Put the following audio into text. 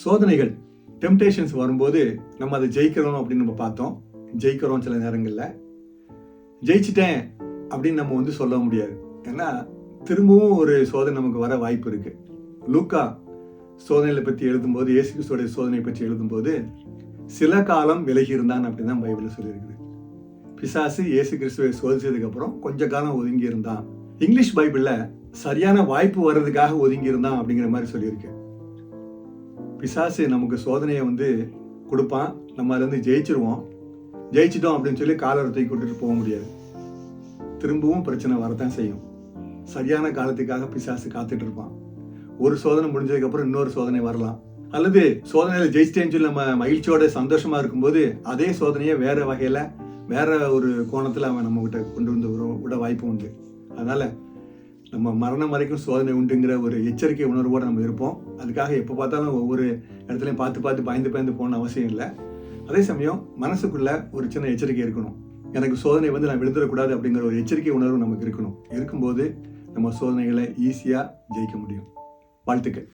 சோதனைகள் டெம்டேஷன்ஸ் வரும்போது நம்ம அதை ஜெயிக்கிறோம் அப்படின்னு நம்ம பார்த்தோம். ஜெயிக்கிறோம் சில நேரங்களில். ஜெயிச்சிட்டேன் அப்படின்னு நம்ம சொல்ல முடியாது. ஏன்னா திரும்பவும் ஒரு சோதனை நமக்கு வர வாய்ப்பு இருக்கு. லூக்கா சோதனைகளை பற்றி எழுதும்போது, இயேசு கிறிஸ்துவோடைய சோதனை பற்றி எழுதும்போது சில காலம் விலகி இருந்தான் அப்படின்னு தான் பைபிளில் சொல்லியிருக்குது. பிசாசு இயேசு கிறிஸ்துவை சோதிச்சதுக்கு அப்புறம் கொஞ்ச காலம் ஒதுங்கி இருந்தான். இங்கிலீஷ் பைபிள்ல சரியான வாய்ப்பு வர்றதுக்காக ஒதுங்கி இருந்தான் அப்படிங்கிற மாதிரி சொல்லியிருக்கு. பிசாசு நமக்கு சோதனையை கொடுப்பான். நம்ம அதுல ஜெயிச்சிருவோம். ஜெயிச்சிட்டோம் அப்படின்னு சொல்லி காலரை தூக்கி விட்டுட்டு போக முடியாது. திரும்பவும் பிரச்சனை வரத்தான் செய்யும். சரியான காலத்துக்காக பிசாசு காத்துட்டு இருப்பான். ஒரு சோதனை முடிஞ்சதுக்கு அப்புறம் இன்னொரு சோதனை வரலாம். அல்லது சோதனையில ஜெயிச்சிட்டேன்னு சொல்லி நம்ம மகிழ்ச்சியோட சந்தோஷமா இருக்கும்போது அதே சோதனையை வேற வகையில வேற ஒரு கோணத்துல அவன் நம்ம கிட்ட கொண்டு வந்து விட வாய்ப்பு உண்டு. அதனால நம்ம மரணம் வரைக்கும் சோதனை உண்டுங்கிற ஒரு எச்சரிக்கை உணர்வோடு நம்ம இருப்போம். அதுக்காக எப்போ பார்த்தாலும் ஒவ்வொரு இடத்துலையும் பார்த்து பயந்து போகணும்னு அவசியம் இல்லை. அதே சமயம் மனசுக்குள்ள ஒரு சின்ன எச்சரிக்கை இருக்கணும். எனக்கு சோதனை நான் விழுந்துடக்கூடாது அப்படிங்கிற ஒரு எச்சரிக்கை உணர்வு நமக்கு இருக்கணும். இருக்கும்போது நம்ம சோதனைகளை ஈஸியாக ஜெயிக்க முடியும். வாழ்த்துக்கள்.